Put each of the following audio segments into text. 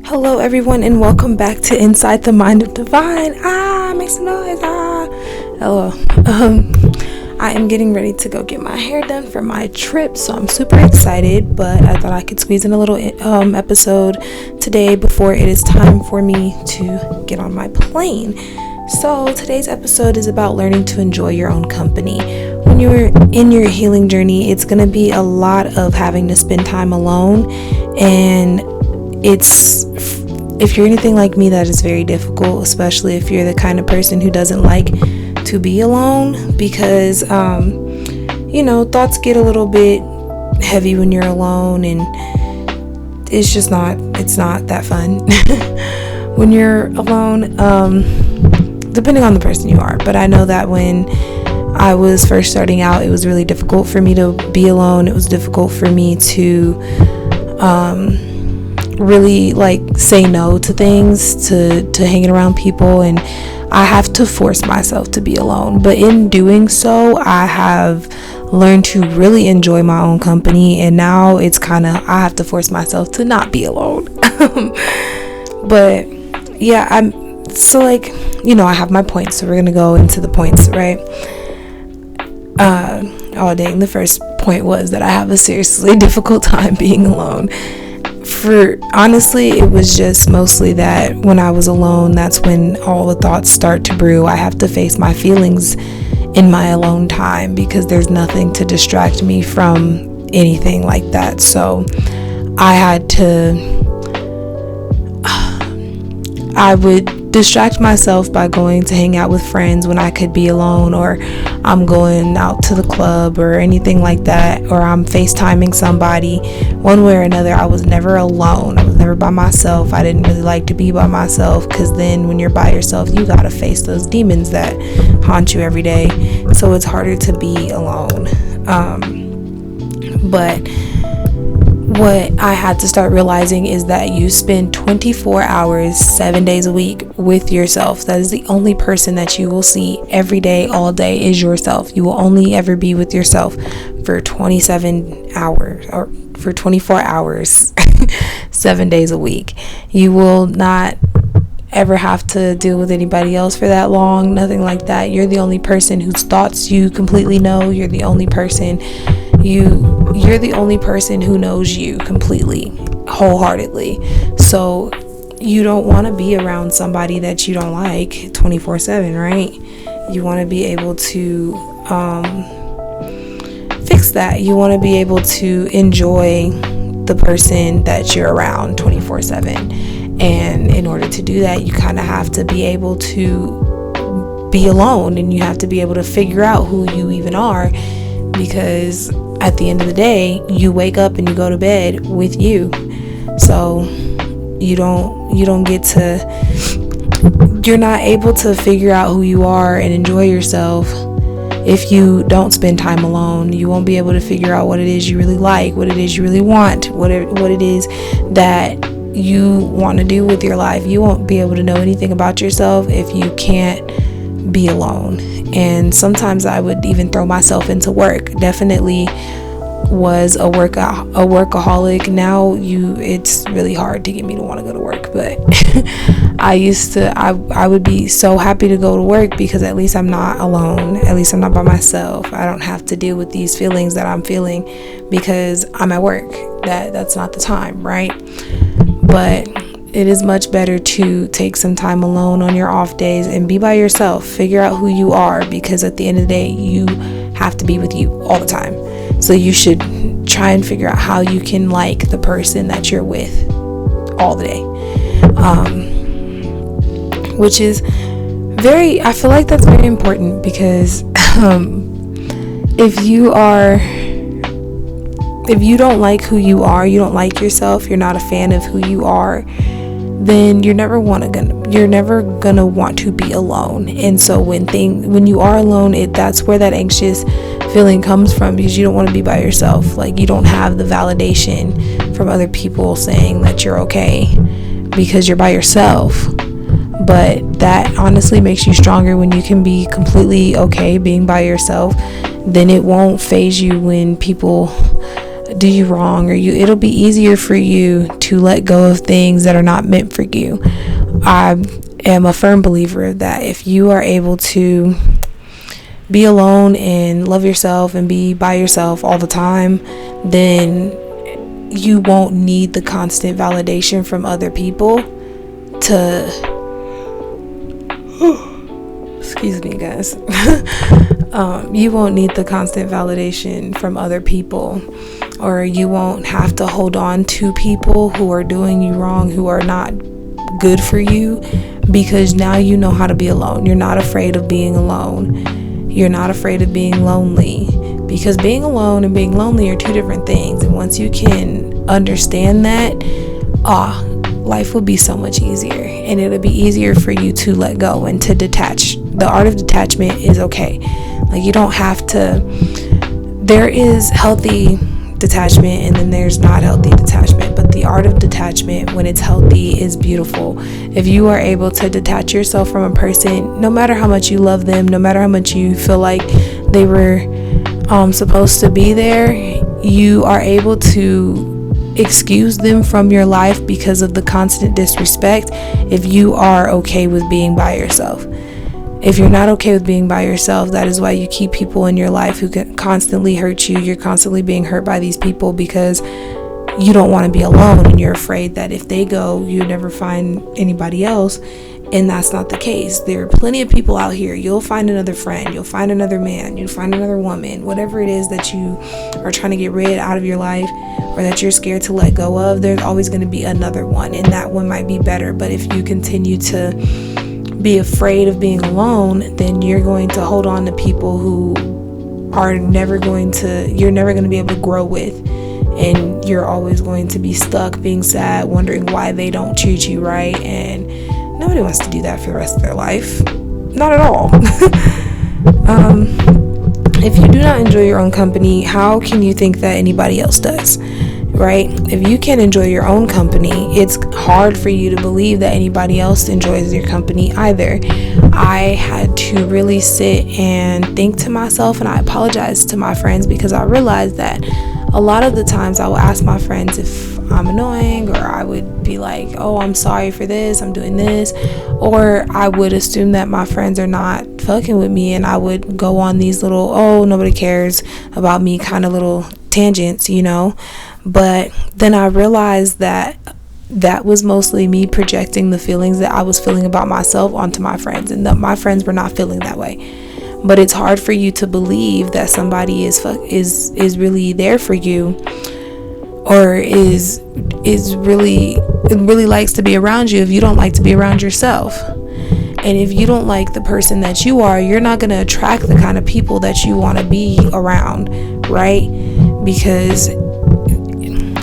Hello, everyone, and welcome back to Inside the Mind of Divine. Make some noise. Hello. I am getting ready to go get my hair done for my trip, so I'm super excited. But I thought I could squeeze in a little episode today before it is time for me to get on my plane. So today's episode is about learning to enjoy your own company. When you're in your healing journey, it's going to be a lot of having to spend time alone, and if you're anything like me, that is very difficult, especially if you're the kind of person who doesn't like to be alone, because thoughts get a little bit heavy when you're alone, and it's not that fun when you're alone, depending on the person you are. But I know that when I was first starting out, it was really difficult for me to be alone. It was difficult for me to really say no to things, to hanging around people, and I have to force myself to be alone. But in doing so, I have learned to really enjoy my own company, and now it's I have to force myself to not be alone. But yeah, I have my points, so we're gonna go into the points, right? The first point was that I have a seriously difficult time being alone. Honestly, it was just mostly that when I was alone, that's when all the thoughts start to brew. I have to face my feelings in my alone time because there's nothing to distract me from anything like that. So I would distract myself by going to hang out with friends when I could be alone, or I'm going out to the club or anything like that, or I'm FaceTiming somebody. One way or another, I was never alone. I was never by myself. I didn't really like to be by myself, because then when you're by yourself, you gotta face those demons that haunt you every day. So it's harder to be alone. But what I had to start realizing is that you spend 24 hours, 7 days a week with yourself. That is the only person that you will see every day, all day, is yourself. You will only ever be with yourself for 27 hours or for 24 hours, 7 days a week. You will not ever have to deal with anybody else for that long, nothing like that. You're the only person whose thoughts you completely know. You're the only person who knows you completely, wholeheartedly. So you don't want to be around somebody that you don't like 24/7, right? You want to be able to fix that. You want to be able to enjoy the person that you're around 24/7. And in order to do that, you kind of have to be able to be alone, and you have to be able to figure out who you even are, because at the end of the day, you wake up and you go to bed with you. So you're not able to figure out who you are and enjoy yourself if you don't spend time alone. You won't be able to figure out what it is you really like, what it is you really want, what it is that you want to do with your life. You won't be able to know anything about yourself if you can't be alone. And sometimes I would even throw myself into work. Definitely was a workaholic. Now it's really hard to get me to want to go to work, but I would be so happy to go to work, because at least I'm not alone. At least I'm not by myself. I don't have to deal with these feelings that I'm feeling because I'm at work. That's not the time, right? But it is much better to take some time alone on your off days and be by yourself. Figure out who you are, because at the end of the day, you have to be with you all the time. So you should try and figure out how you can like the person that you're with all the day. Which is I feel like that's very important, because if you don't like who you are, you don't like yourself, you're not a fan of who you are, then you're never gonna want to be alone. And so when you are alone, that's where that anxious feeling comes from, because you don't want to be by yourself. Like, you don't have the validation from other people saying that you're okay because you're by yourself. But that honestly makes you stronger when you can be completely okay being by yourself. Then it won't faze you when people do you wrong, or it'll be easier for you to let go of things that are not meant for you. I am a firm believer that if you are able to be alone and love yourself and be by yourself all the time, then you won't need the constant validation from other people to excuse me, guys. You won't need the constant validation from other people, or you won't have to hold on to people who are doing you wrong, who are not good for you, because now you know how to be alone. You're not afraid of being alone. You're not afraid of being lonely, because being alone and being lonely are two different things. And once you can understand that, life will be so much easier, and it'll be easier for you to let go and to detach. The art of detachment is okay. Like, you don't have to. There is healthy detachment and then there's not healthy detachment, but the art of detachment, when it's healthy, is beautiful. If you are able to detach yourself from a person, no matter how much you love them, no matter how much you feel like they were supposed to be there, you are able to excuse them from your life because of the constant disrespect if you are okay with being by yourself. If you're not okay with being by yourself, that is why you keep people in your life who can constantly hurt you. You're constantly being hurt by these people because you don't want to be alone, and you're afraid that if they go, you never find anybody else. And that's not the case. There are plenty of people out here. You'll find another friend, you'll find another man, you'll find another woman, whatever it is that you are trying to get rid out of your life or that you're scared to let go of. There's always going to be another one, and that one might be better. But if you continue to be afraid of being alone, then you're going to hold on to people who you're never going to be able to grow with, and you're always going to be stuck being sad, wondering why they don't treat you right. And nobody wants to do that for the rest of their life, not at all. If you do not enjoy your own company, how can you think that anybody else does? Right? If you can't enjoy your own company, it's hard for you to believe that anybody else enjoys your company either. I had to really sit and think to myself, and I apologize to my friends, because I realized that a lot of the times I will ask my friends if I'm annoying, or I would be like, oh, I'm sorry for this, I'm doing this, or I would assume that my friends are not fucking with me, and I would go on these little, oh, nobody cares about me kind of little tangents, But then I realized that was mostly me projecting the feelings that I was feeling about myself onto my friends, and that my friends were not feeling that way. But it's hard for you to believe that somebody is really there for you, or is really likes to be around you if you don't like to be around yourself. And if you don't like the person that you are, you're not going to attract the kind of people that you want to be around, right? Because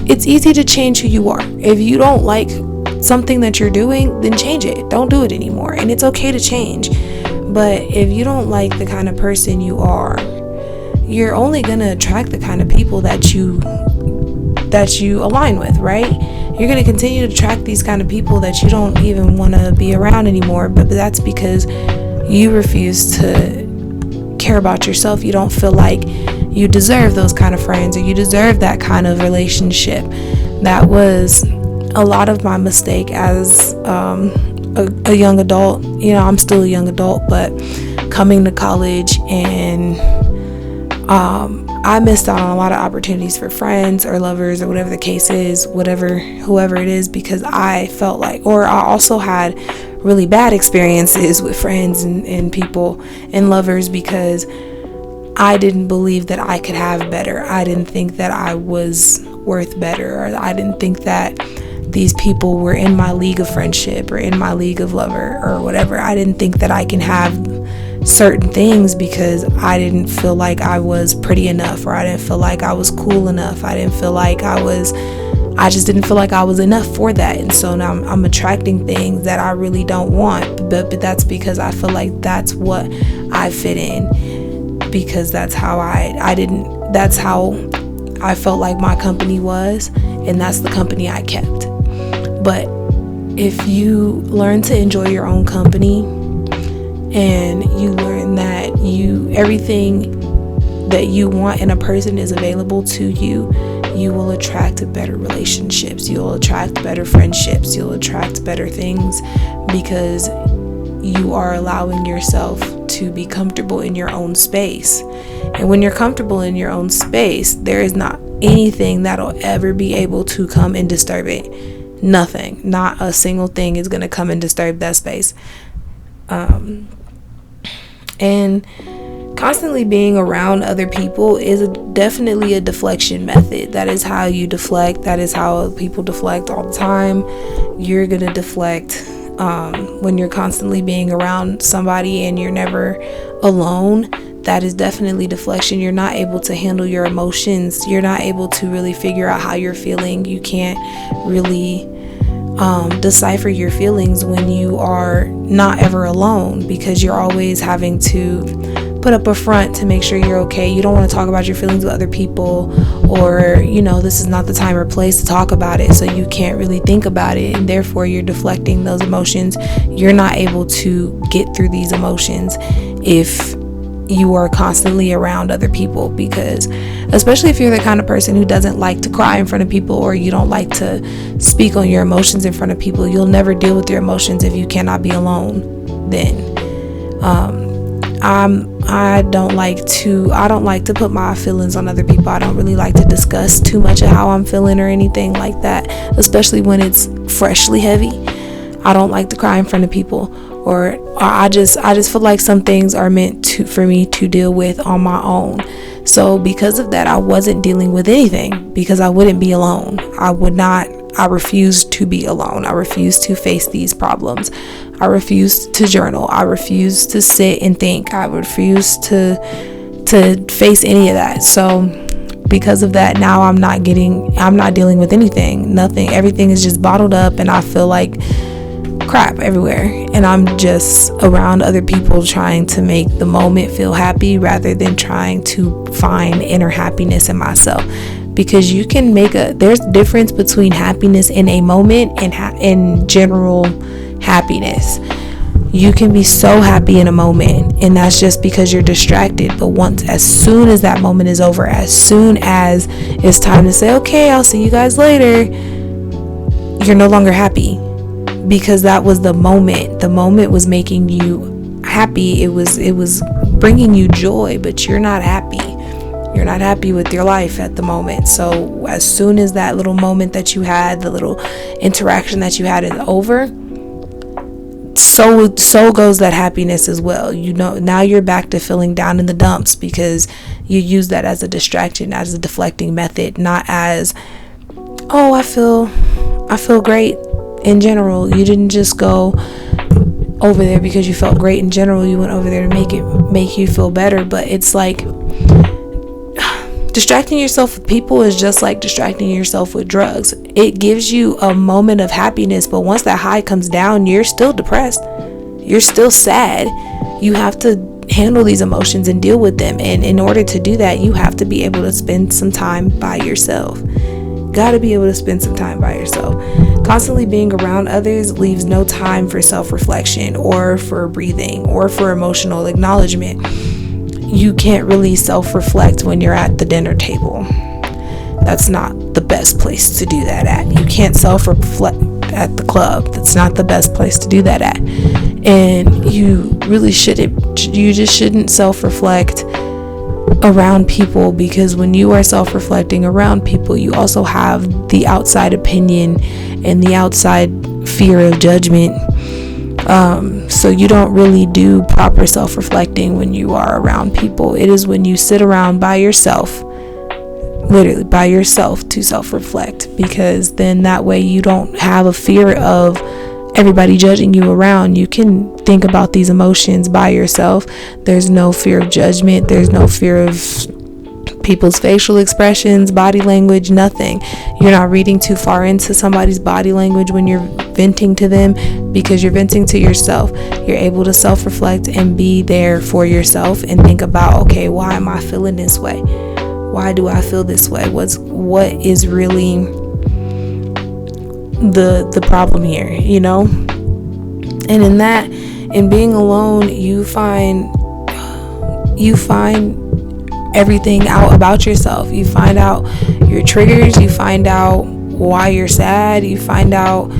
it's easy to change who you are. If you don't like something that you're doing, then change it. Don't do it anymore. And it's okay to change. But if you don't like the kind of person you are, you're only going to attract the kind of people that you align with, right? You're going to continue to attract these kind of people that you don't even want to be around anymore. But that's because you refuse to care about yourself. You don't feel like you deserve those kind of friends, or you deserve that kind of relationship. That was a lot of my mistake as a young adult. I'm still a young adult, but coming to college, and I missed out on a lot of opportunities for friends or lovers or whatever the case is, whoever it is, because I felt like, or I also had really bad experiences with friends and people and lovers, because I didn't believe that I could have better. I didn't think that I was worth better, or I didn't think that these people were in my league of friendship or in my league of lover or whatever. I didn't think that I can have certain things because I didn't feel like I was pretty enough, or I didn't feel like I was cool enough. I just didn't feel like I was enough for that. And so now I'm attracting things that I really don't want, but that's because I feel like that's what I fit in, because that's how that's how I felt like my company was, and that's the company I kept. But if you learn to enjoy your own company, and you learn that everything that you want in a person is available to you, you will attract better relationships. You'll attract better friendships. You'll attract better things because you are allowing yourself to be comfortable in your own space. And when you're comfortable in your own space, there is not anything that'll ever be able to come and disturb it. Nothing, not a single thing is going to come and disturb that space. And constantly being around other people is definitely a deflection method. That is how you deflect. That is how people deflect all the time. You're going to deflect when you're constantly being around somebody and you're never alone. That is definitely deflection. You're not able to handle your emotions. You're not able to really figure out how you're feeling. You can't really decipher your feelings when you are not ever alone, because you're always having to put up a front to make sure you're okay. You don't want to talk about your feelings with other people, or this is not the time or place to talk about it, so you can't really think about it, and therefore you're deflecting those emotions. You're not able to get through these emotions if you are constantly around other people, because especially if you're the kind of person who doesn't like to cry in front of people, or you don't like to speak on your emotions in front of people, you'll never deal with your emotions if you cannot be alone. Then I don't like to put my feelings on other people. I don't really like to discuss too much of how I'm feeling or anything like that, especially when it's freshly heavy. I don't like to cry in front of people, or I just feel like some things are meant for me to deal with on my own. So because of that, I wasn't dealing with anything, because I wouldn't be alone. I refused to be alone. I refused to face these problems. I refused to journal. I refused to sit and think. I refused to face any of that. So because of that, now I'm not dealing with anything. Nothing. Everything is just bottled up, and I feel like crap everywhere, and I'm just around other people trying to make the moment feel happy rather than trying to find inner happiness in myself. Because you can there's a difference between happiness in a moment and general happiness. You can be so happy in a moment, and that's just because you're distracted. But as soon as that moment is over, as soon as it's time to say, okay, I'll see you guys later, you're no longer happy. Because that was the moment. The moment was making you happy. It was bringing you joy, but you're not happy. You're not happy with your life at the moment. So as soon as that little moment that you had, the little interaction that you had is over, so goes that happiness as well. Now you're back to feeling down in the dumps, because you use that as a distraction, as a deflecting method, not as, oh, I feel great. In general, you didn't just go over there because you felt great in general. You went over there to make you feel better. But it's like distracting yourself with people is just like distracting yourself with drugs. It gives you a moment of happiness, but once that high comes down, you're still depressed. You're still sad. You have to handle these emotions and deal with them. And in order to do that, you have to be able to spend some time by yourself. Gotta be able to spend some time by yourself. Constantly being around others leaves no time for self-reflection, or for breathing, or for emotional acknowledgement. You can't really self-reflect when you're at the dinner table. That's not the best place to do that at. You can't self-reflect at the club. That's not the best place to do that at. And you just shouldn't self-reflect around people, because when you are self-reflecting around people, you also have the outside opinion and the outside fear of judgment. So you don't really do proper self-reflecting when you are around people. It is when you sit around by yourself, literally by yourself, to self-reflect, because then that way you don't have a fear of everybody judging you around. You can think about these emotions by yourself. There's no fear of judgment. There's no fear of people's facial expressions, body language, nothing. You're not reading too far into somebody's body language when you're venting to them, because you're venting to yourself. You're able to self-reflect and be there for yourself and think about, okay, why am I feeling this way? Why do I feel this way? What is really the problem here, And in being alone, you find everything out about yourself. You find out your triggers, you find out why you're sad, you find out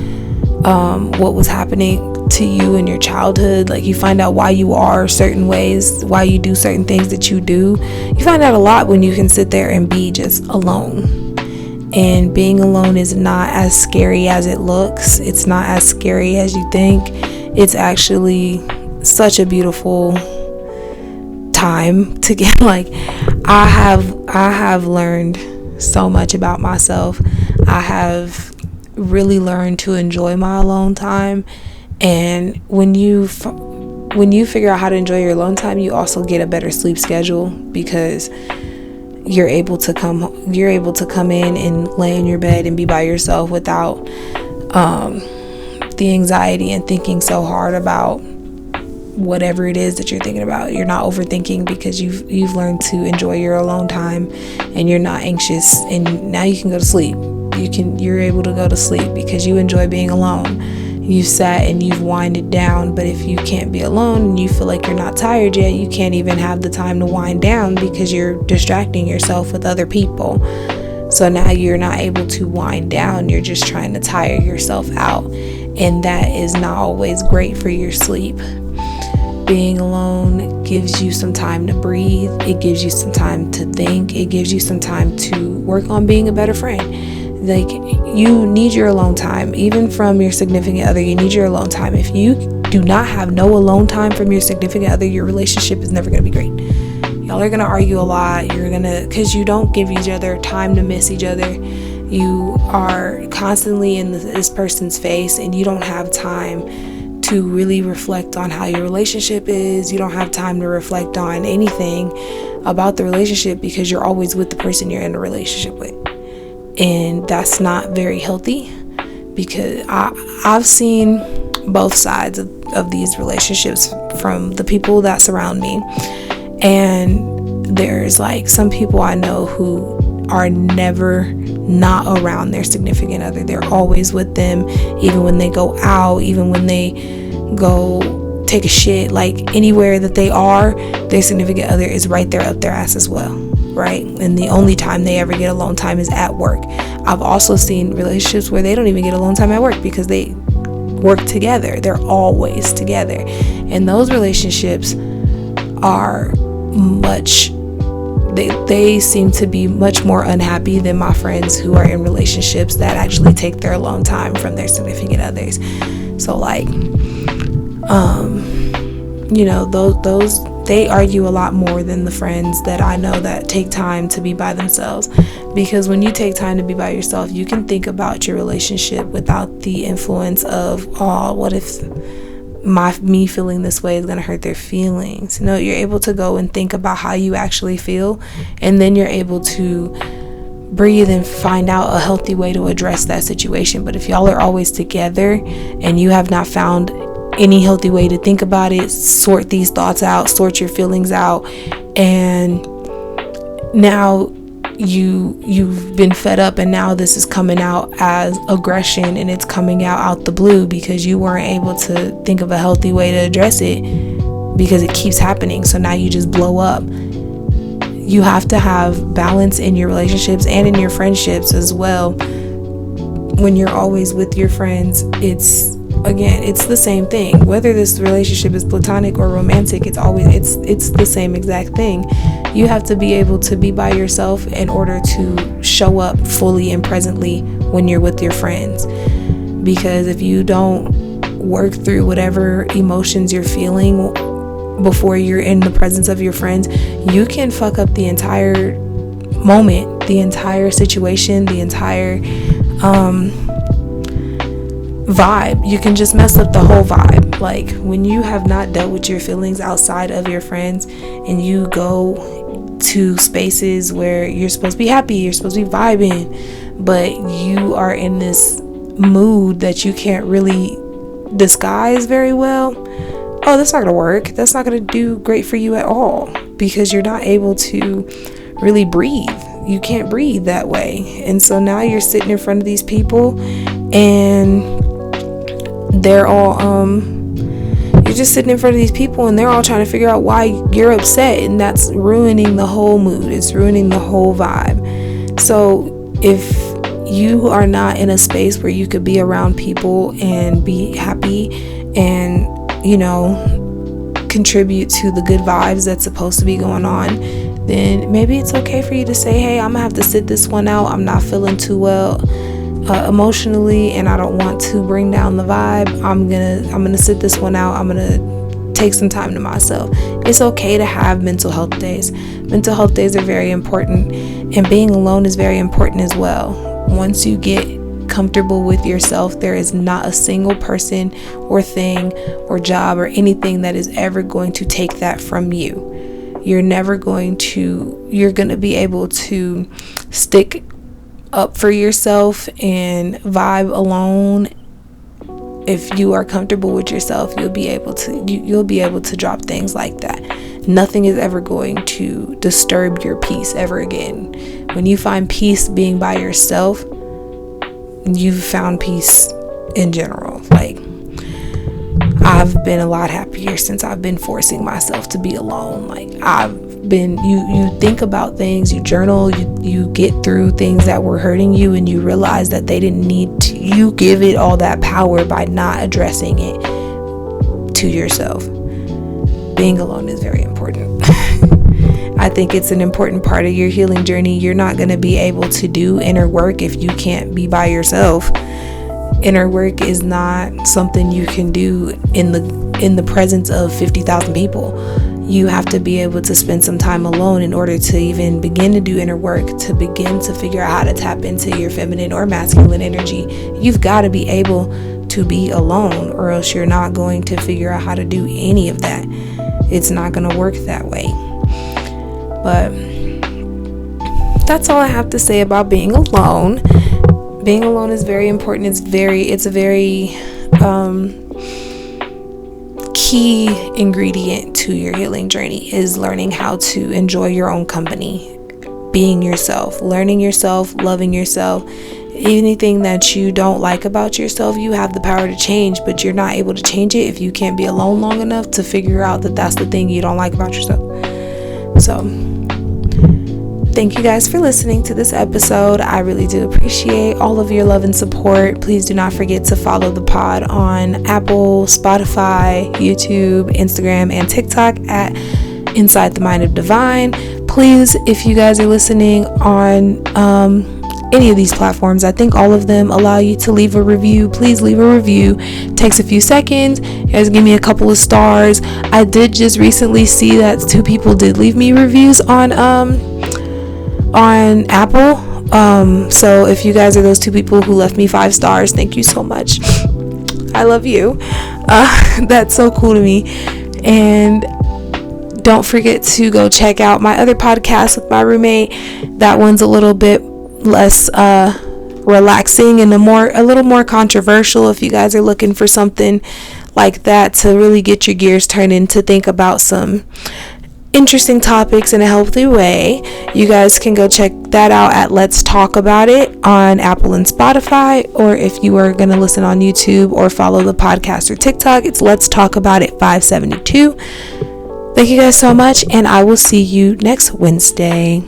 what was happening to you in your childhood. Like, you find out why you are certain ways, why you do certain things that you do. You find out a lot when you can sit there and be just alone. And being alone is not as scary as it looks. It's not as scary as you think. It's actually such a beautiful time to get, like, I have learned so much about myself. I have really learned to enjoy my alone time. And when you figure out how to enjoy your alone time, you also get a better sleep schedule, because you're able to come in and lay in your bed and be by yourself without the anxiety and thinking so hard about whatever it is that you're thinking about. You're not overthinking, because you've learned to enjoy your alone time, and you're not anxious, and now you can go to sleep. You're able to go to sleep because you enjoy being alone. You've sat and you've winded down. But if you can't be alone and you feel like you're not tired yet, you can't even have the time to wind down, because you're distracting yourself with other people. So now you're not able to wind down. You're just trying to tire yourself out, and that is not always great for your sleep. Being alone gives you some time to breathe. It gives you some time to think. It gives you some time to work on being a better friend. Like, you need your alone time. Even from your significant other, you need your alone time. If you do not have no alone time from your significant other, your relationship is never going to be great. Y'all are going to argue a lot. Because you don't give each other time to miss each other. You are constantly in this person's face, and you don't have time to really reflect on how your relationship is. You don't have time to reflect on anything about the relationship, because you're always with the person you're in a relationship with. And that's not very healthy, because I've seen both sides of these relationships from the people that surround me. And there's like some people I know who are never not around their significant other. They're always with them, even when they go out, even when they go take a shit, like anywhere that they are, their significant other is right there up their ass as well. Right? And the only time they ever get alone time is at work. I've also seen relationships where they don't even get alone time at work, because they work together. They're always together. And those relationships are they seem to be much more unhappy than my friends who are in relationships that actually take their alone time from their significant others. So like, those they argue a lot more than the friends that I know that take time to be by themselves. Because when you take time to be by yourself, you can think about your relationship without the influence of, oh, what if me feeling this way is going to hurt their feelings. No, you're able to go and think about how you actually feel, and then you're able to breathe and find out a healthy way to address that situation. But if y'all are always together and you have not found any healthy way to think about it, sort these thoughts out, sort your feelings out, and now you've been fed up, and now this is coming out as aggression, and it's coming out the blue because you weren't able to think of a healthy way to address it, because it keeps happening. So now you just blow up. You have to have balance in your relationships and in your friendships as well. When you're always with your friends, it's the same thing. Whether this relationship is platonic or romantic, it's the same exact thing. You have to be able to be by yourself in order to show up fully and presently when you're with your friends. Because if you don't work through whatever emotions you're feeling before you're in the presence of your friends, you can fuck up the entire moment, the entire situation, the entire vibe. You can just mess up the whole vibe. Like, when you have not dealt with your feelings outside of your friends, and you go to spaces where you're supposed to be happy, you're supposed to be vibing, but you are in this mood that you can't really disguise very well, oh, that's not gonna work. That's not gonna do great for you at all, because you're not able to really breathe. You can't breathe that way. And so now you're sitting in front of these people, and they're all you're just sitting in front of these people and they're all trying to figure out why you're upset, and that's ruining the whole mood. It's ruining the whole vibe. So if you are not in a space where you could be around people and be happy and, you know, contribute to the good vibes that's supposed to be going on, then maybe it's okay for you to say, hey, I'm gonna have to sit this one out. I'm not feeling too well emotionally, and I don't want to bring down the vibe. I'm gonna sit this one out. I'm gonna take some time to myself. It's okay to have mental health days. Mental health days are very important, and being alone is very important as well. Once you get comfortable with yourself, there is not a single person or thing or job or anything that is ever going to take that from you. You're going to be able to stick up for yourself and vibe alone. If you are comfortable with yourself, you'll be able to drop things like that. Nothing is ever going to disturb your peace ever again. When you find peace being by yourself, you've found peace in general. Like, I've been a lot happier since I've been forcing myself to be alone. Like, you think about things, you journal, you get through things that were hurting you, and you realize that they didn't need to. You give it all that power by not addressing it to yourself. Being alone is very important. I think it's an important part of your healing journey. You're not going to be able to do inner work if you can't be by yourself. Inner work is not something you can do in the presence of 50,000 people. You have to be able to spend some time alone in order to even begin to do inner work, to begin to figure out how to tap into your feminine or masculine energy. You've got to be able to be alone, or else you're not going to figure out how to do any of that. It's not going to work that way. But that's all I have to say about being alone. Being alone is very important. It's a very key ingredient to your healing journey, is learning how to enjoy your own company, being yourself, learning yourself, loving yourself. Anything that you don't like about yourself, you have the power to change, but you're not able to change it if you can't be alone long enough to figure out that that's the thing you don't like about yourself. So thank you guys for listening to this episode. I really do appreciate all of your love and support. Please do not forget to follow the pod on Apple, Spotify, YouTube, Instagram, and TikTok at Inside the Mind of Divine. Please, if you guys are listening on any of these platforms, I think all of them allow you to leave a review. Please leave a review. It takes a few seconds. You guys give me a couple of stars. I did just recently see that 2 people did leave me reviews on Apple. So if you guys are those 2 people who left me 5 stars, thank you so much. I love you. That's so cool to me. And don't forget to go check out my other podcast with my roommate. That one's a little bit less relaxing and a little more controversial. If you guys are looking for something like that to really get your gears turned to think about some interesting topics in a healthy way, you guys can go check that out at Let's Talk About It on Apple and Spotify, or if you are going to listen on YouTube or follow the podcast or TikTok, it's Let's Talk About It 572. Thank you guys so much, and I will see you next Wednesday.